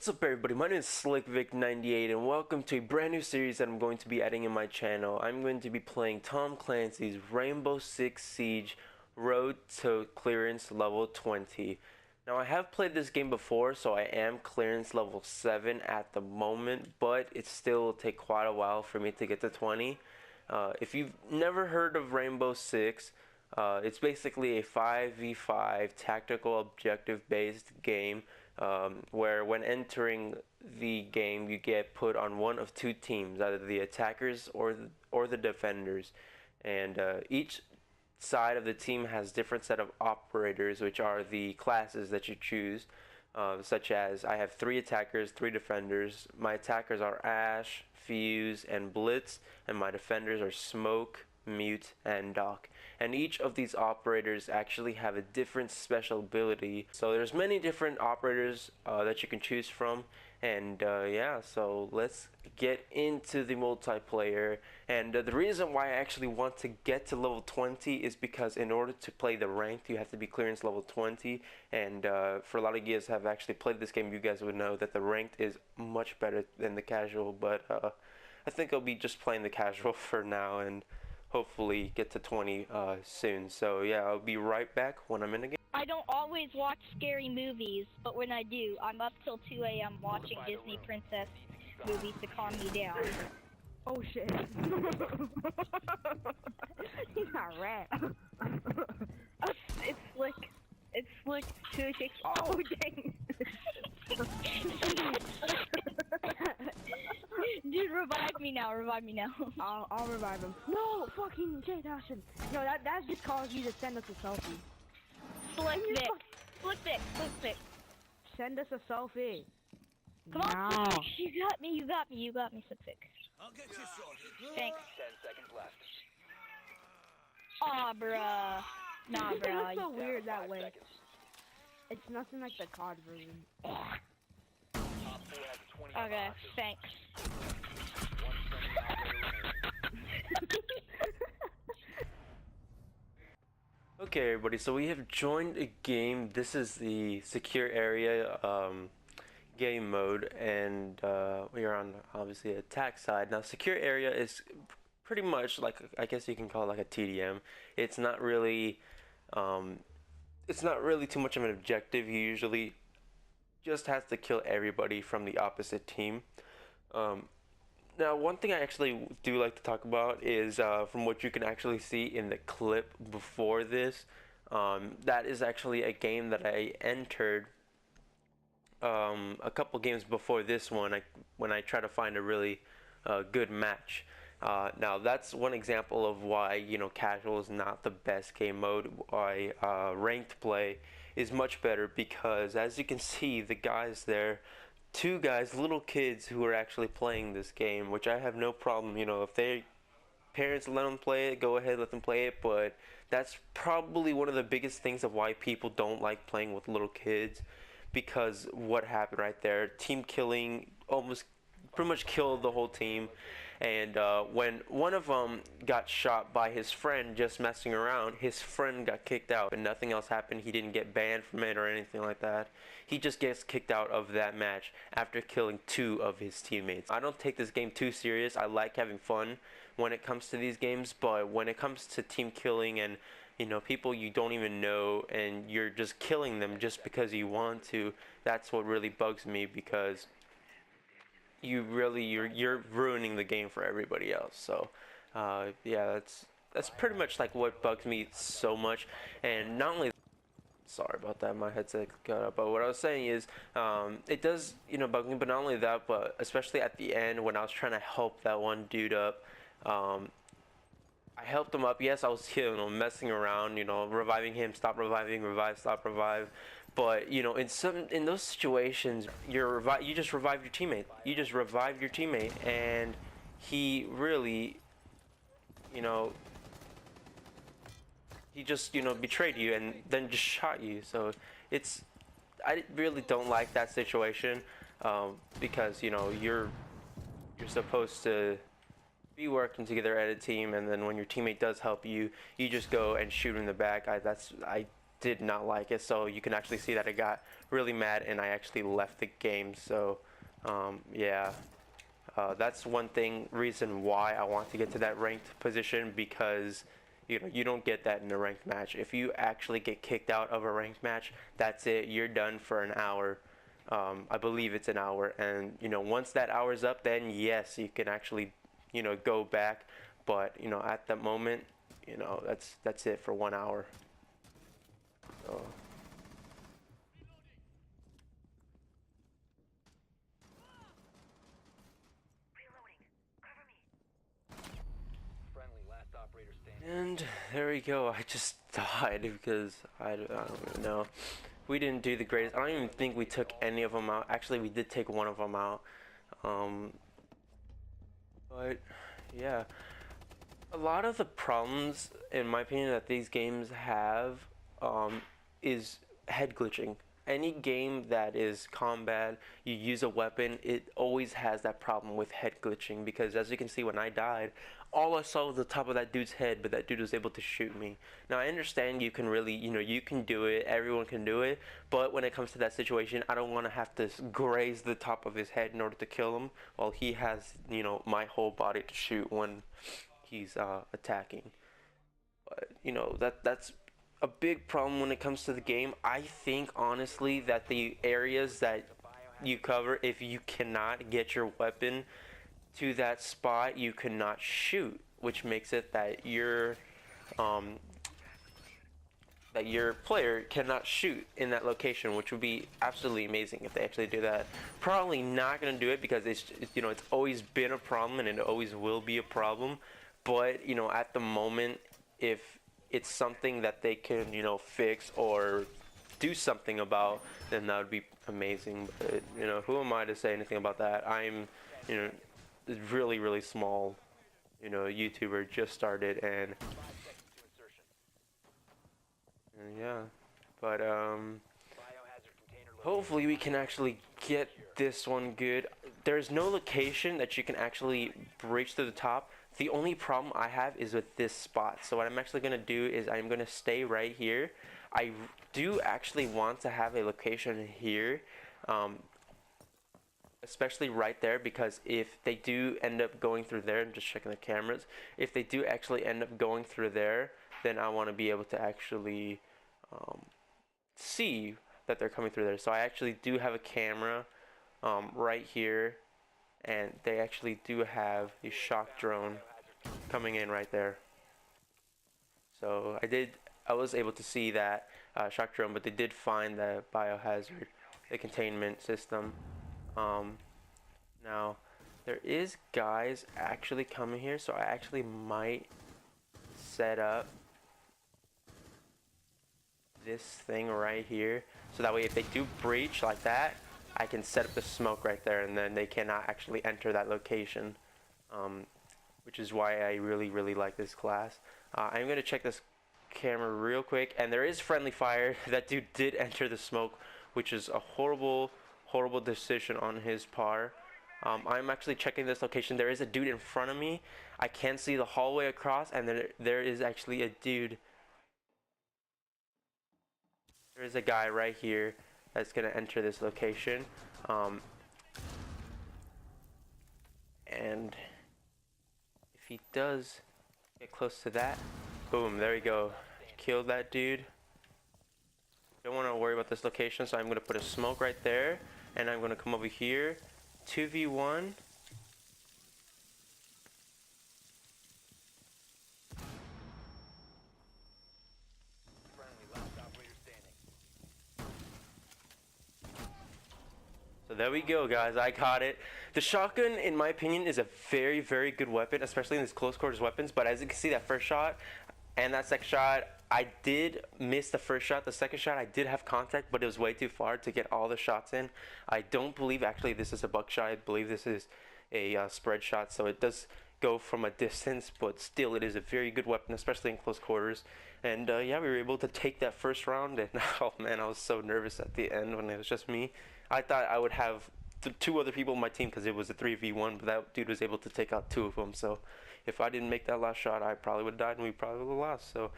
What's up everybody, my name is SlickVic98 and welcome to a brand new series that I'm going to be adding in my channel. I'm going to be playing Tom Clancy's Rainbow Six Siege Road to Clearance Level 20. Now I have played this game before, so I am clearance level 7 at the moment, but it still will take quite a while for me to get to 20. If you've never heard of Rainbow Six, it's basically a 5v5 tactical objective based game where when entering the game you get put on one of two teams, either the attackers or the defenders, and each side of the team has different set of operators, which are the classes that you choose, such as I have 3 attackers, 3 defenders. My attackers are Ash, Fuse, and Blitz, and my defenders are Smoke, Mute, and Doc. And each of these operators actually have a different special ability, so there's many different operators that you can choose from. And yeah, so let's get into the multiplayer. And the reason why I actually want to get to level 20 is because in order to play the ranked you have to be clearance level 20, and for a lot of you guys have actually played this game, you guys would know that the ranked is much better than the casual, but I think I'll be just playing the casual for now and hopefully get to 20 soon. So yeah, I'll be right back when I'm in the game. I don't always watch scary movies, but when I do, I'm up till 2 a.m. watching Disney princess movies to calm me down. Oh shit. He's not rat. It's slick. It's slick to shake. Oh dang. Dude, revive me now, revive me now. I'll revive him. No, fucking Jay Tashin. No, that's just calls you to send us a selfie. Slick Vic. Slick Vic. Slick Vic. Send us a selfie. Come on, No. Slick Vic. You got me, you got me, you got me, Slick Vic. I'll get you sorted. Thanks. 10 seconds left. Aw, bruh. Nah, It bruh. looks so weird that 5 way. seconds. It's nothing like the COD version. Top 4 has 20 Okay, boxes. thanks. One friendly operator remaining. Okay everybody, so we have joined a game. This is the secure area game mode, and we are on obviously the attack side. Now secure area is pretty much like, I guess you can call it like a TDM. It's not really too much of an objective. You usually just have to kill everybody from the opposite team. Now one thing I actually do like to talk about is from what you can actually see in the clip before this, that is actually a game that I entered a couple games before this one, when I try to find a really good match. Now that's one example of why, you know, casual is not the best game mode. Why ranked play is much better, because as you can see, the guys there, 2 guys, little kids who are actually playing this game, which I have no problem, you know, if their parents let them play it, go ahead, let them play it. But that's probably one of the biggest things of why people don't like playing with little kids, because what happened right there, team killing, almost pretty much killed the whole team. And when one of them got shot by his friend just messing around, his friend got kicked out, and nothing else happened. He didn't get banned from it or anything like that. He just gets kicked out of that match after killing 2 of his teammates. I don't take this game too serious. I like having fun when it comes to these games, but when it comes to team killing and, you know, people you don't even know and you're just killing them just because you want to, that's what really bugs me, because you're ruining the game for everybody else. So yeah, that's pretty much like what bugs me so much. And not only, sorry about that, my headset got up, but what I was saying is it does, you know, bug me, but not only that, but especially at the end when I was trying to help that one dude up, I helped him up. Yes, I was, you know, messing around, you know, reviving him, stop reviving, revive, stop, revive. But you know, in those situations, you just revive your teammate. You just revive your teammate, and he really, you know, he just, you know, betrayed you and then just shot you. So I really don't like that situation, because, you know, you're supposed to be working together at a team, and then when your teammate does help you, you just go and shoot in the back. did not like it. So you can actually see that I got really mad and I actually left the game. So yeah, that's one reason why I want to get to that ranked position, because you don't get that in a ranked match. If you actually get kicked out of a ranked match, that's it. You're done for an hour. I believe it's an hour, and once that hour's up, then yes, you can actually go back. But at the moment, that's it for 1 hour. So. Friendly, last operator standing. And there we go. I just died because I don't even know. We didn't do the greatest. I don't even think we took any of them out. Actually, we did take one of them out. But yeah, a lot of the problems, in my opinion, that these games have is head glitching. Any game that is combat, you use a weapon, it always has that problem with head glitching, because as you can see, when I died, all I saw was the top of that dude's head, but that dude was able to shoot me. Now I understand you can really, you can do it, everyone can do it, but when it comes to that situation, I don't want to have to graze the top of his head in order to kill him, while he has, my whole body to shoot when he's attacking. But that's a big problem when it comes to the game. I think honestly that the areas that you cover, if you cannot get your weapon to that spot, you cannot shoot, which makes it that your player cannot shoot in that location, which would be absolutely amazing if they actually do that. Probably not going to do it, because it's always been a problem and it always will be a problem. But at the moment, if it's something that they can fix or do something about, then that would be amazing. But who am I to say anything about that? I'm really small YouTuber, just started, and yeah, but hopefully we can actually get this one good. There's no location that you can actually breach to the top. The only problem I have is with this spot. So what I'm actually going to do is I'm going to stay right here. I do actually want to have a location here, especially right there, because if they do end up going through there, I'm just checking the cameras, if they do actually end up going through there, then I want to be able to actually see that they're coming through there. So I actually do have a camera right here, and they actually do have a shock drone coming in right there. So I was able to see that shock drone, but they did find the biohazard, the containment system. Now there is guys actually coming here, so I actually might set up this thing right here, so that way if they do breach like that, I can set up the smoke right there, and then they cannot actually enter that location, which is why I really like this class. I'm going to check this camera real quick, and there is friendly fire. That dude did enter the smoke, which is a horrible decision on his part. I'm actually checking this location. There is a dude in front of me. I can see the hallway across, and there is actually a dude. There is a guy right here that's gonna enter this location, and if he does get close to that, boom, there we go, killed that dude. Don't want to worry about this location, so I'm gonna put a smoke right there, and I'm gonna come over here, 2v1. So there we go, guys. I got it. The shotgun, in my opinion, is a very good weapon, especially in these close quarters weapons. But as you can see, that first shot and that second shot, I did miss the first shot. The second shot, I did have contact, but it was way too far to get all the shots in. I don't believe, actually, this is a buckshot. I believe this is a spread shot, so it does go from a distance, but still, it is a very good weapon, especially in close quarters. And yeah, we were able to take that first round, and oh man, I was so nervous at the end when it was just me. I thought I would have two other people on my team because it was a 3v1, but that dude was able to take out two of them. So if I didn't make that last shot, I probably would have died and we probably would have lost. So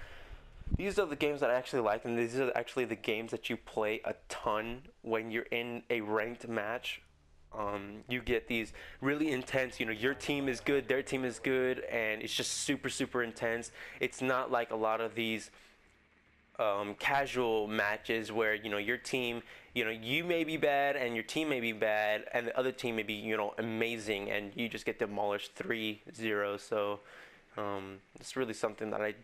these are the games that I actually like, and these are actually the games that you play a ton when you're in a ranked match. You get these really intense, you know, your team is good, their team is good, and it's just super, super intense. It's not like a lot of these casual matches where, you know, your team, you know, you may be bad and your team may be bad and the other team may be, you know, amazing, and you just get demolished 3-0. So it's really something that I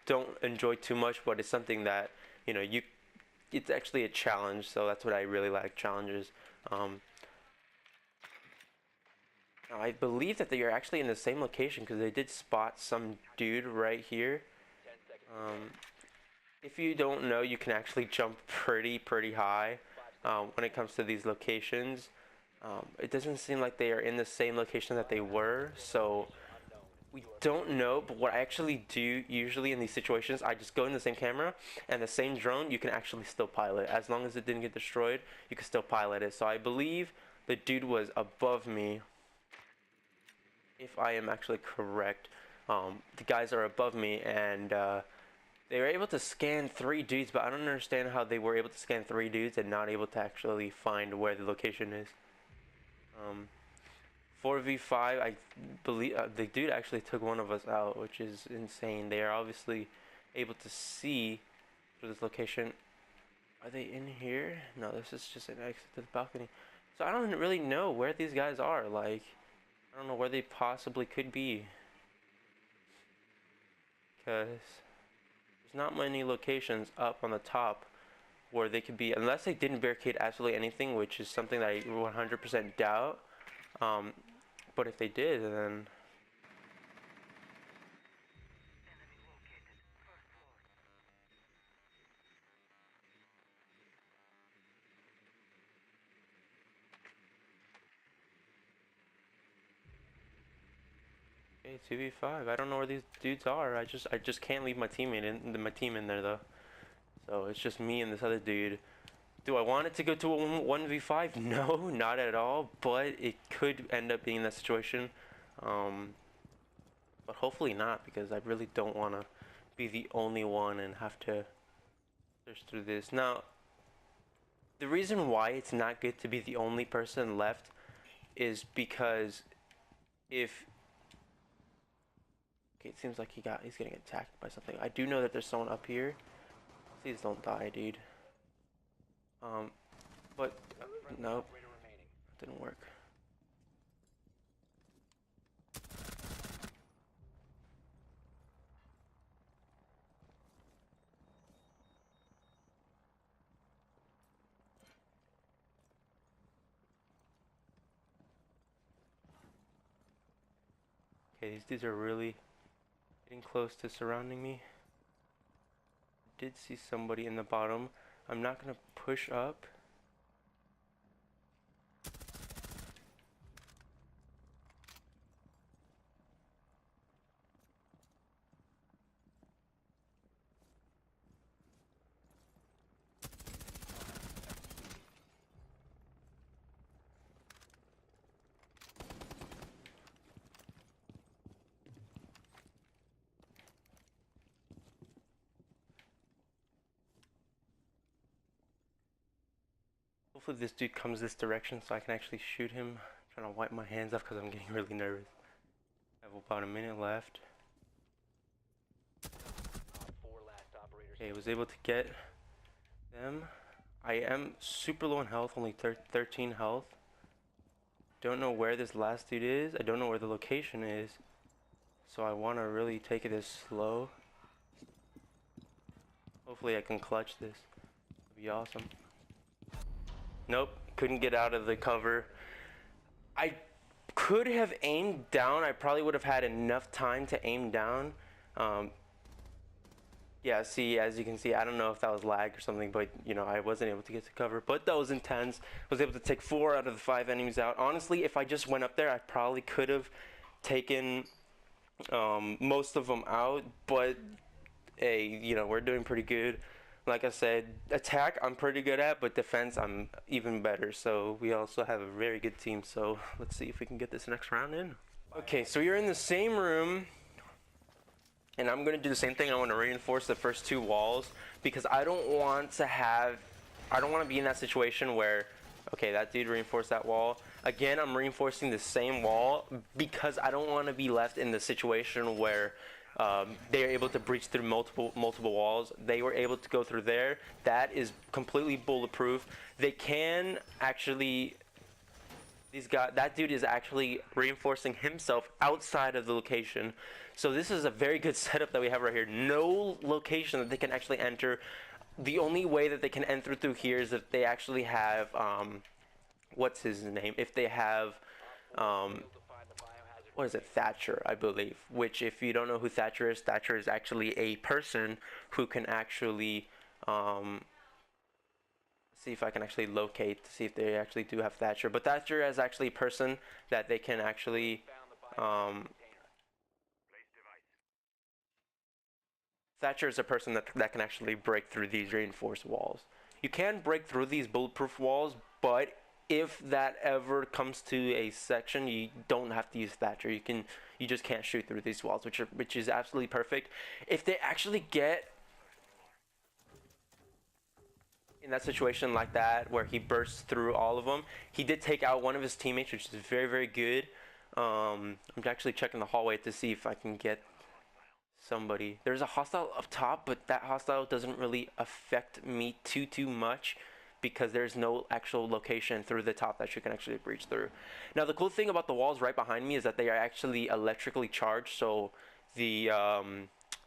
don't enjoy too much, but it's something that, you know, it's actually a challenge. So that's what I really like, challenges. Now I believe that they are actually in the same location because they did spot some dude right here. If you don't know, you can actually jump pretty high when it comes to these locations. It doesn't seem like they are in the same location that they were, so we don't know. But what I actually do usually in these situations, I just go in the same camera and the same drone, you can actually still pilot. As long as it didn't get destroyed, you can still pilot it. So I believe the dude was above me, if I am actually correct. The guys are above me, and they were able to scan 3 dudes, but I don't understand how they were able to scan 3 dudes and not able to actually find where the location is. 4v5, I believe the dude actually took one of us out, which is insane. They are obviously able to see for this location. Are they in here? No, this is just an exit to the balcony. So I don't really know where these guys are. Like, I don't know where they possibly could be, because there's not many locations up on the top where they could be, unless they didn't barricade absolutely anything, which is something that I 100% doubt. But if they did, then okay, 2v5. I don't know where these dudes are. I just can't leave my teammate in my team in there though. So it's just me and this other dude. Do I want it to go to a 1v5? No, not at all, but it could end up being that situation. But hopefully not, because I really don't want to be the only one and have to search through this. Now, the reason why it's not good to be the only person left is because if... Okay, it seems like he's getting attacked by something. I do know that there's someone up here. Please don't die, dude. But nope, didn't work. Okay, these dudes are really getting close to surrounding me. I did see somebody in the bottom. I'm not gonna push up. Hopefully this dude comes this direction so I can actually shoot him. I'm trying to wipe my hands off because I'm getting really nervous. I have about a minute left. Okay, I was able to get them. I am super low in health, only 13 health. Don't know where this last dude is. I don't know where the location is. So I want to really take it as slow. Hopefully I can clutch this. It'd be awesome. Nope, couldn't get out of the cover. I could have aimed down. I probably would have had enough time to aim down. Yeah, see, as you can see, I don't know if that was lag or something, but, you know, I wasn't able to get to cover. But that was intense. I was able to take 4 out of the 5 enemies out. Honestly, if I just went up there, I probably could have taken most of them out. But, hey, you know, we're doing pretty good. Like I said, attack I'm pretty good at, but defense I'm even better. So we also have a very good team. So let's see if we can get this next round in. Okay, so you're in the same room. And I'm going to do the same thing. I want to reinforce the first 2 walls because I don't want to be in that situation where, okay, that dude reinforced that wall. Again, I'm reinforcing the same wall because I don't want to be left in the situation where they are able to breach through multiple walls. They were able to go through there. That is completely bulletproof. They can actually, that dude is actually reinforcing himself outside of the location. So this is a very good setup that we have right here. No location that they can actually enter. The only way that they can enter through here is if they actually have what's his name? If they have what is it, Thatcher, I believe. Which, if you don't know who Thatcher is actually a person who can actually see if I can actually locate to see if they actually do have Thatcher. But Thatcher is actually a person that they can actually Thatcher is a person that can actually break through these reinforced walls. You can break through these bulletproof walls, but if that ever comes to a section, you don't have to use Thatcher. You just can't shoot through these walls, which is absolutely perfect. If they actually get in that situation like that where he bursts through all of them, he did take out one of his teammates, which is very, very good. I'm actually checking the hallway to see if I can get somebody. There's a hostile up top, but that hostile doesn't really affect me too much because there's no actual location through the top that you can actually breach through. Now, the cool thing about the walls right behind me is that they are actually electrically charged. So the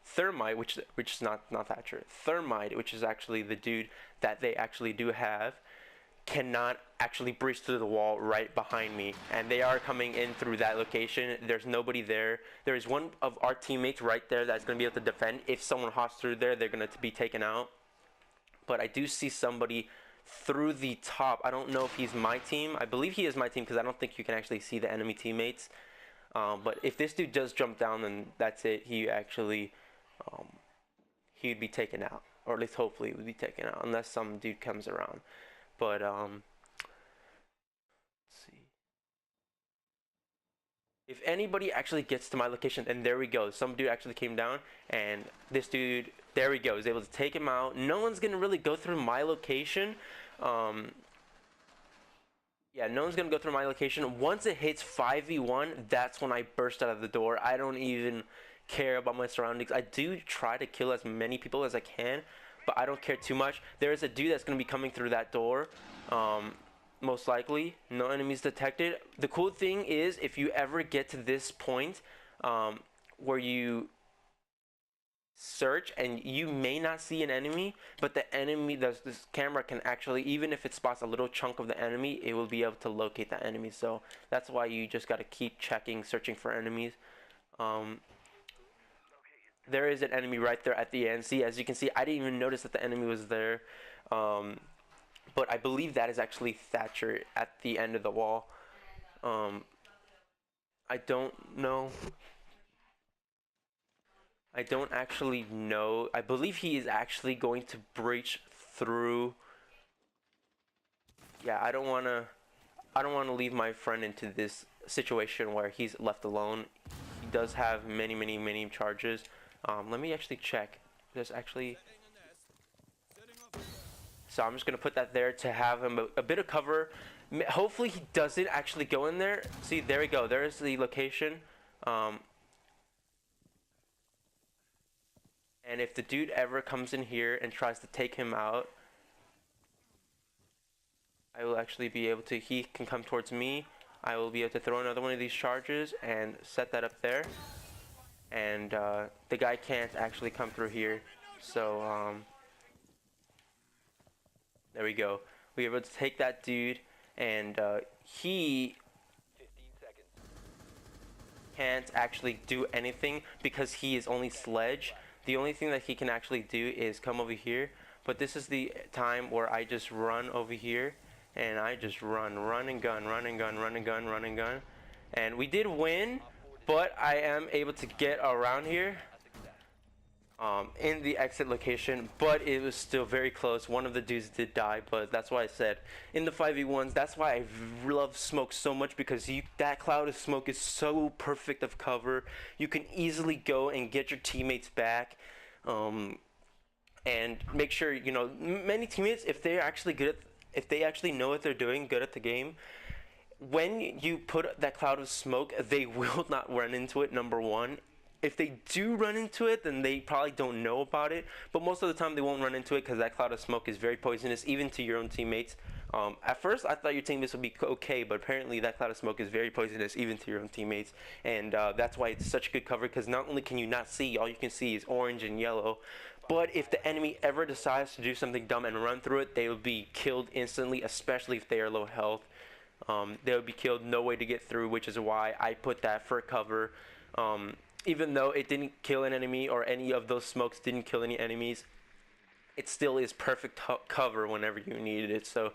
Thermite, which is not Thatcher, Thermite, which is actually the dude that they actually do have, cannot actually breach through the wall right behind me, and they are coming in through that location. There's nobody there. There is one of our teammates right there that's going to be able to defend. If someone hops through there, they're going to be taken out. But I do see somebody through the top. I don't know if he's my team. I believe he is my team because I don't think you can actually see the enemy teammates. But if this dude does jump down, then that's it. He actually he'd be taken out, or at least hopefully he would be taken out, unless some dude comes around. But let's see. If anybody actually gets to my location, and there we go, some dude actually came down, and this dude, there we go, is able to take him out. No one's gonna really go through my location. Yeah, no one's gonna go through my location. Once it hits 5v1, that's when I burst out of the door. I don't even care about my surroundings. I do try to kill as many people as I can, but I don't care too much. There is a dude that's going to be coming through that door, most likely. No enemies detected. The cool thing is, if you ever get to this point where you search and you may not see an enemy, but the enemy, this camera can actually, even if it spots a little chunk of the enemy, it will be able to locate the enemy. So that's why you just got to keep checking, searching for enemies. There is an enemy right there at the end. See, as you can see, I didn't even notice that the enemy was there. But I believe that is actually Thatcher at the end of the wall. I don't know. I don't actually know. I believe he is actually going to breach through. Yeah, I don't want to leave my friend into this situation where he's left alone. He does have many charges. Let me actually check. There's actually, so I'm just gonna put that there to have him a bit of cover. Hopefully he doesn't actually go in there. See, there we go. There's the location. And if the dude ever comes in here and tries to take him out, I will actually be able to, he can come towards me. I will be able to throw another one of these charges and set that up there. And the guy can't actually come through here. So there we go. We were able to take that dude, and he 15 seconds. can't actually do anything because he is only sledge. The only thing that he can actually do is come over here. But this is the time where I just run over here, and I just run and gun. And we did win, but I am able to get around here. in the exit location, but it was still very close. One of the dudes did die, but that's why I said in the 5v1s, that's why I love smoke so much, because that cloud of smoke is so perfect of cover. You can easily go and get your teammates back, and make sure, you know, many teammates, if they're actually good at, if they actually know what they're doing, good at the game, when you put that cloud of smoke, they will not run into it, number one. If they do run into it, then they probably don't know about it, but most of the time they won't run into it because that cloud of smoke is very poisonous, even to your own teammates. At first I thought your teammates would be okay, but apparently that cloud of smoke is very poisonous even to your own teammates, and that's why it's such good cover, because not only can you not see, all you can see is orange and yellow, but if the enemy ever decides to do something dumb and run through it, they will be killed instantly, especially if they are low health. They would be killed, no way to get through, which is why I put that for cover. Even though it didn't kill an enemy, or any of those smokes didn't kill any enemies, it still is perfect cover whenever you needed it. So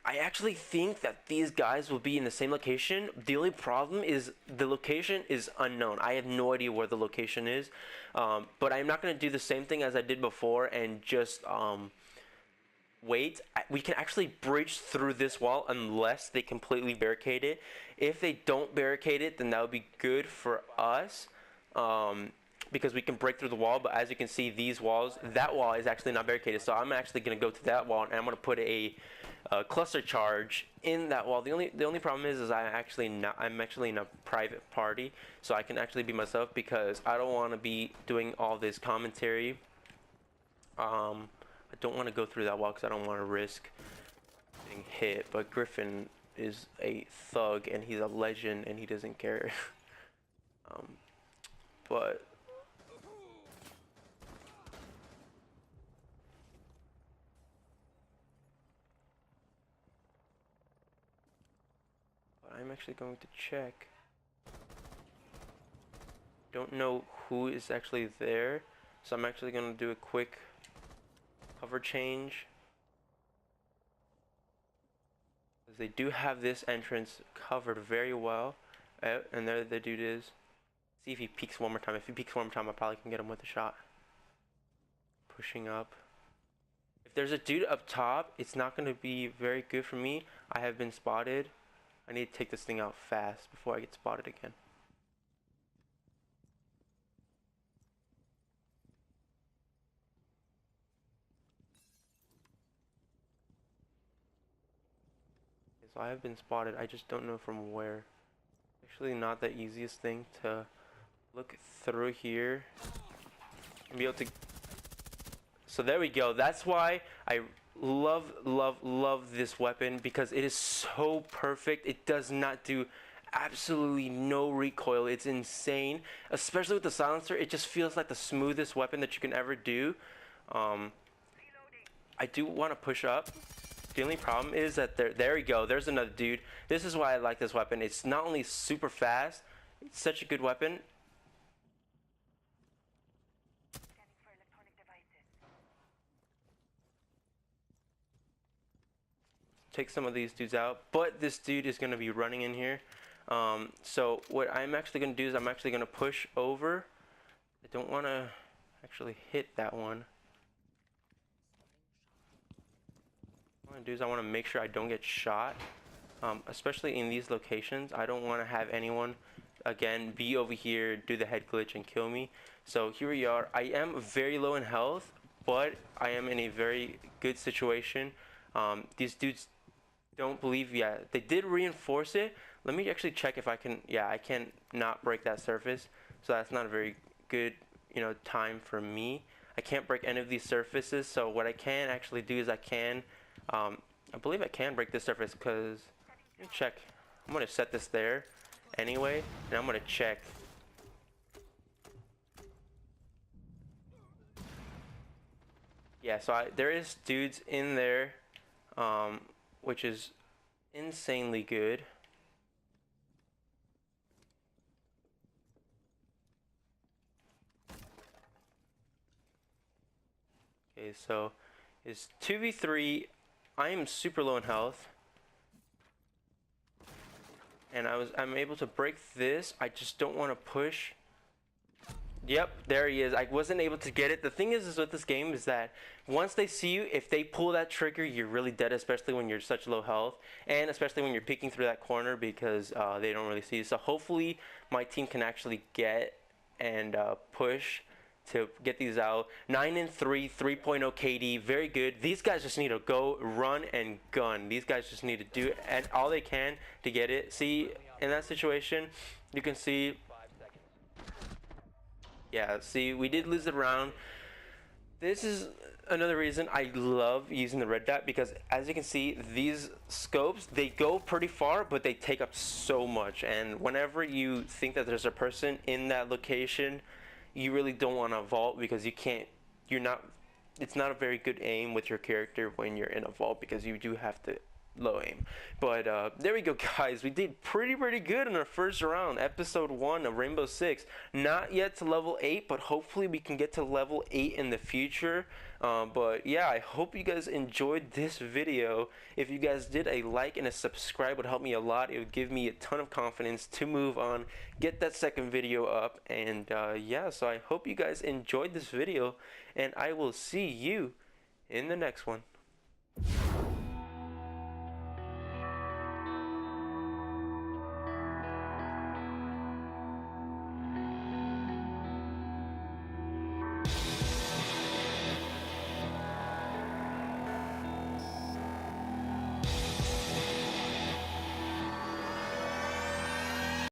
I actually think that these guys will be in the same location. The only problem is the location is unknown. I have no idea where the location is, but I'm not going to do the same thing as I did before and just wait. We can actually breach through this wall unless they completely barricade it. If they don't barricade it, then that would be good for us, because we can break through the wall. But as you can see, these walls, that wall is actually not barricaded, so I'm actually going to go to that wall and I'm going to put a cluster charge in that wall. The only problem is I'm actually in a private party, so I can actually be myself, because I don't want to be doing all this commentary. I don't want to go through that wall because I don't want to risk getting hit, but Griffin is a thug and he's a legend and he doesn't care. But I'm actually going to check. Don't know who is actually there, so I'm actually going to do a quick cover change, because they do have this entrance covered very well. And there the dude is. See if he peeks one more time. If he peeks one more time, I probably can get him with a shot. Pushing up. If there's a dude up top, it's not going to be very good for me. I have been spotted. I need to take this thing out fast before I get spotted again. So I have been spotted. I just don't know from where. Actually not the easiest thing to look through here and be able to. So there we go. That's why I love this weapon, because it is so perfect. It does not do absolutely no recoil. It's insane, especially with the silencer. It just feels like the smoothest weapon that you can ever do. I do want to push up. The only problem is that there we go. There's another dude. This is why I like this weapon. It's not only super fast, it's such a good weapon. Take some of these dudes out, but this dude is going to be running in here. So what I'm actually going to do is I'm actually going to push over. I don't want to actually hit that one. What I want to do is I want to make sure I don't get shot, especially in these locations. I don't want to have anyone, again, be over here, do the head glitch and kill me. So here we are. I am very low in health, but I am in a very good situation. These dudes don't believe yet. They did reinforce it. Let me actually check if I can. Yeah, I can not break that surface, so that's not a very good, you know, time for me. I can't break any of these surfaces, so what I can actually do is I can, I believe I can break this surface, because, let me check. I'm going to set this there anyway, and I'm going to check. Yeah, so there is dudes in there, which is insanely good. Okay, so it's 2v3. I am super low in health, and I'm able to break this. I just don't want to push Yep, there he is. I wasn't able to get it. The thing is with this game is that once they see you, if they pull that trigger, you're really dead, especially when you're such low health, and especially when you're peeking through that corner because they don't really see you. So hopefully my team can actually get and push to get these out. 9-3, 3.0 KD, very good. These guys just need to go run and gun. These guys just need to do and all they can to get it. See, in that situation, you can see. 5 seconds. Yeah, see, we did lose the round. This is another reason I love using the red dot because as you can see, these scopes, they go pretty far, but they take up so much. And whenever you think that there's a person in that location, you really don't want to vault because it's not a very good aim with your character when you're in a vault because you do have to low aim. But there we go, guys. We did pretty good in our first round, episode 1 of Rainbow Six. Not yet to level 8, but hopefully we can get to level 8 in the future. But yeah, I hope you guys enjoyed this video. If you guys did, a like and a subscribe would help me a lot. It would give me a ton of confidence to move on, get that second video up. And yeah, so I hope you guys enjoyed this video, and I will see you in the next one.